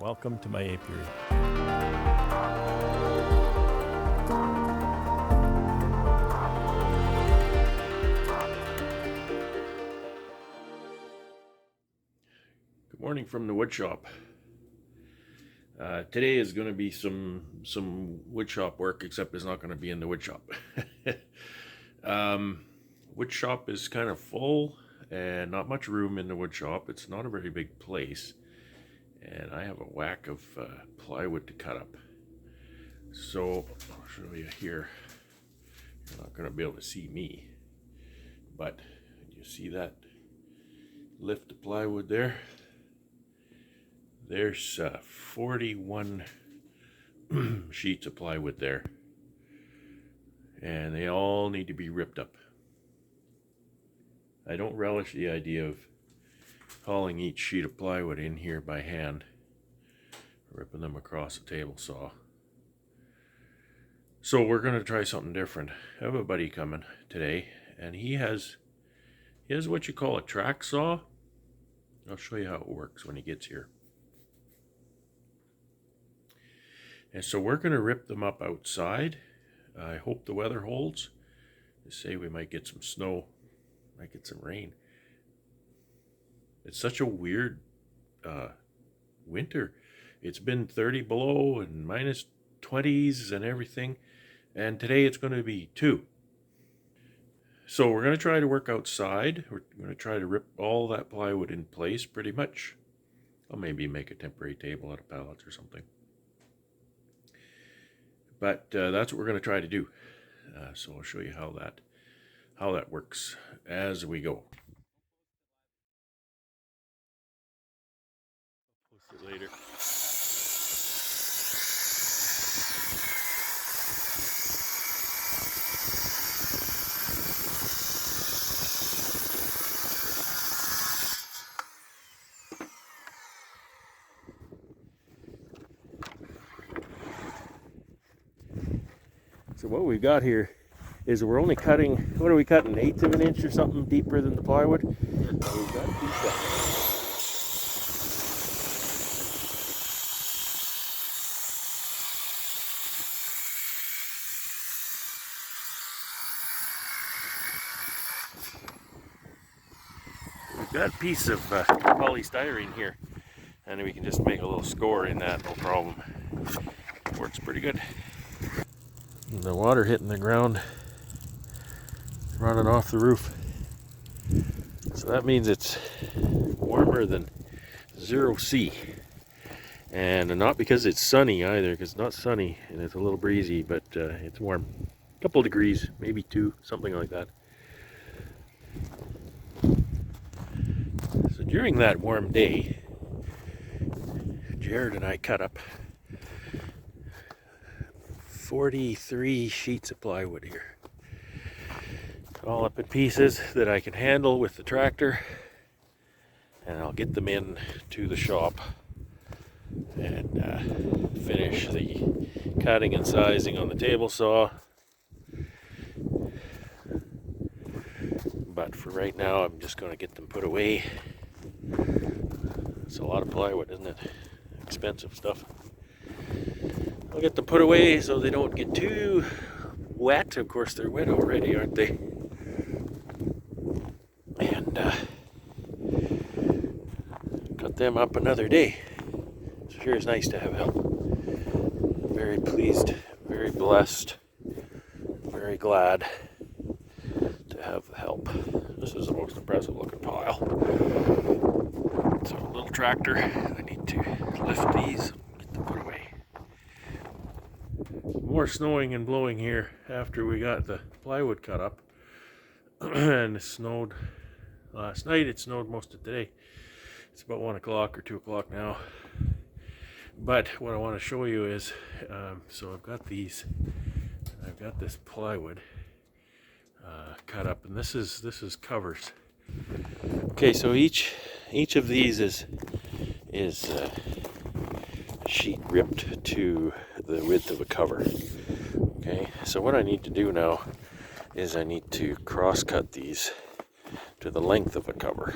Welcome to my apiary. Good morning from the wood shop. Today is going to be some wood shop work, except it's not going to be in the wood shop. Wood shop is kind of full and not much room in the wood shop. It's not a very big place, and I have a whack of plywood to cut up. So I'll show you here. You're not going to be able to see me, but you see that lift of plywood there? There's 41 sheets of plywood there, and they all need to be ripped up. I don't relish the idea of hauling each sheet of plywood in here by hand, ripping them across a table saw. So we're going to try something different. I have a buddy coming today, and he has what you call a track saw. I'll show you how it works when he gets here. And so we're going to rip them up outside. I hope the weather holds. They say we might get some snow, might get some rain. It's such a weird winter. It's been 30 below and minus 20s and everything. And today it's going to be 2. So we're going to try to work outside. We're going to try to rip all that plywood in place pretty much. I'll maybe make a temporary table out of pallets or something. But that's what we're going to try to do. So I'll show you how that works as we go. Post it later. So what we've got here is we're only cutting, what are we cutting, 1/8 of an inch or something deeper than the plywood? Yeah. So we've got to do that. We've got a piece of polystyrene here, and we can just make a little score in that, no problem. Works pretty good. The water hitting the ground, running off the roof. So that means it's warmer than 0°C. And not because it's sunny either, because it's not sunny and it's a little breezy, but it's warm. A couple degrees, maybe 2, something like that. So during that warm day, Jared and I cut up 43 sheets of plywood here. All up in pieces that I can handle with the tractor, and I'll get them in to the shop and finish the cutting and sizing on the table saw. But for right now, I'm just going to get them put away. It's a lot of plywood, isn't it? Expensive stuff. I'll get them put away so they don't get too wet. Of course, they're wet already, aren't they? And cut them up another day. It sure is nice to have help. Very pleased, very blessed, very glad to have the help. This is the most impressive looking pile. So a little tractor, I need to lift these, get them put away. More snowing and blowing here after we got the plywood cut up. And it snowed last night. It snowed most of today. It's about 1 o'clock or 2 o'clock now. But what I want to show you is, so I've got this plywood cut up, and this is covers. Okay, so each of these is a sheet ripped to the width of a cover. Okay, so what I need to do now is I need to cross cut these to the length of a cover.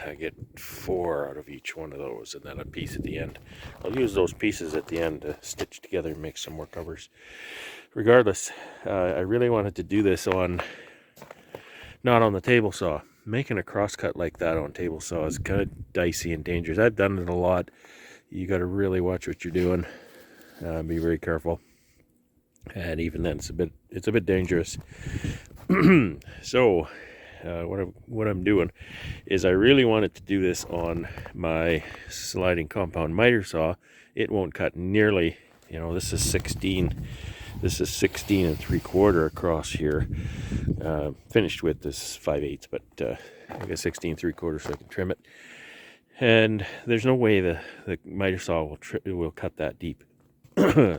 I get 4 out of each one of those, and then a piece at the end. I'll use those pieces at the end to stitch together and make some more covers. Regardless, I really wanted to do this on, not on the table saw. Making a crosscut like that on table saw is kind of dicey and dangerous. I've done it a lot. You got to really watch what you're doing. Be very careful. And even then, it's a bit dangerous. So, what I'm doing is I really wanted to do this on my sliding compound miter saw. It won't cut nearly, this is 16. This is 16 3/4 across here. Finished width is 5/8, but I got 16 3/4 so I can trim it. And there's no way the miter saw will cut that deep.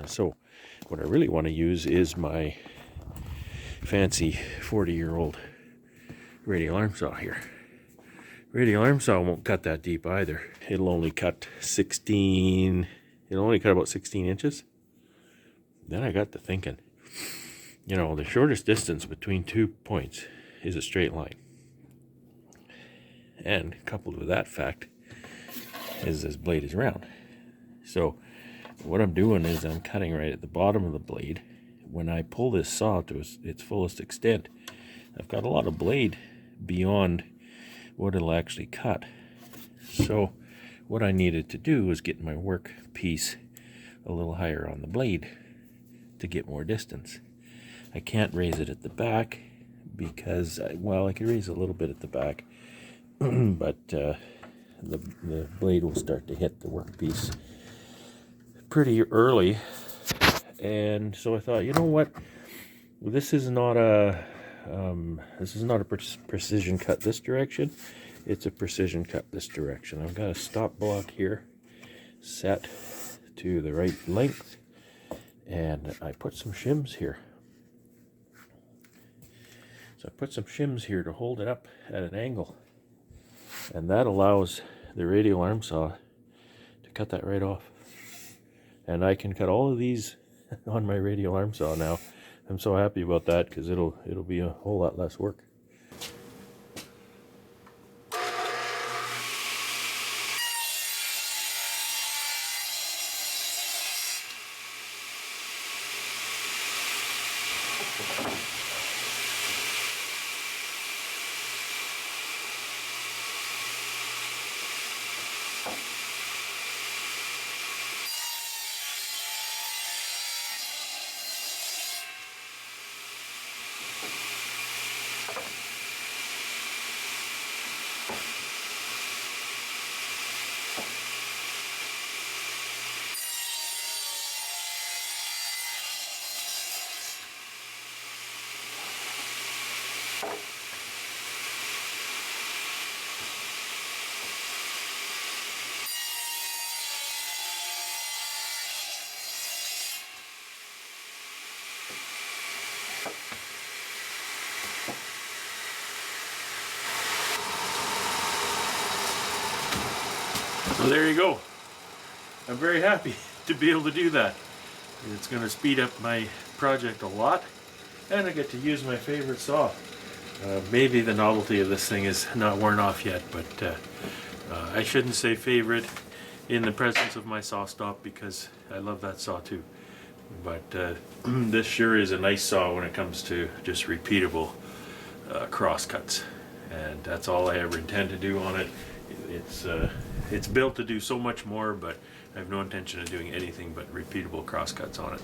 So what I really want to use is my fancy 40-year-old radial arm saw here. Radial arm saw won't cut that deep either. It'll only cut about 16 inches. Then I got to thinking, the shortest distance between 2 points is a straight line. And coupled with that fact is this blade is round. So what I'm doing is I'm cutting right at the bottom of the blade. When I pull this saw to its fullest extent, I've got a lot of blade beyond what it'll actually cut. So what I needed to do was get my work piece a little higher on the blade to get more distance. I can't raise it at the back because, I could raise a little bit at the back, but the blade will start to hit the workpiece pretty early. And so I thought, you know what, this is not a precision cut this direction. It's a precision cut this direction. I've got a stop block here set to the right length, and I put some shims here. So I put some shims here to hold it up at an angle, and that allows the radial arm saw to cut that right off. And I can cut all of these on my radial arm saw now. I'm so happy about that because it'll be a whole lot less work. So there you go. I'm very happy to be able to do that. It's going to speed up my project a lot, and I get to use my favorite saw. Maybe the novelty of this thing is not worn off yet, but I shouldn't say favorite in the presence of my saw stop because I love that saw too. But this sure is a nice saw when it comes to just repeatable crosscuts, and that's all I ever intend to do on it. It's built to do so much more, but I have no intention of doing anything but repeatable crosscuts on it.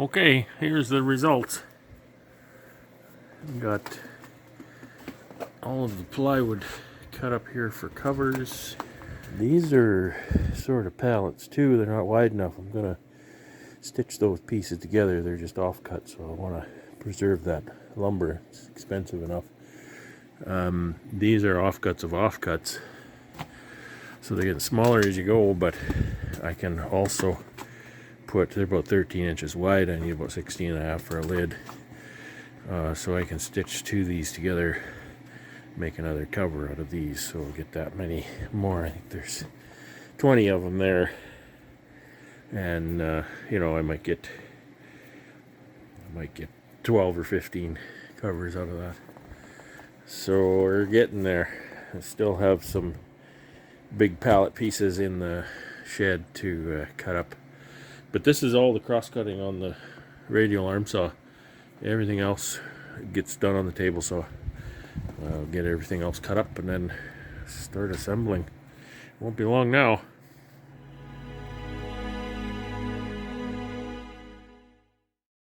Okay, here's the results. Got all of the plywood cut up here for covers. These are sort of pallets too. They're not wide enough. I'm gonna stitch those pieces together. They're just offcut, so I want to preserve that lumber. It's expensive enough. These are offcuts of offcuts, so they're getting smaller as you go, but I can also put, they're about 13 inches wide. I need about 16 and a half for a lid, so I can stitch two of these together, make another cover out of these, so I'll get that many more. I think there's 20 of them there, and you know, I might get 12 or 15 covers out of that. So we're getting there. I still have some big pallet pieces in the shed to cut up, but this is all the cross-cutting on the radial arm saw. Everything else gets done on the table saw. I'll get everything else cut up and then start assembling. Won't be long now.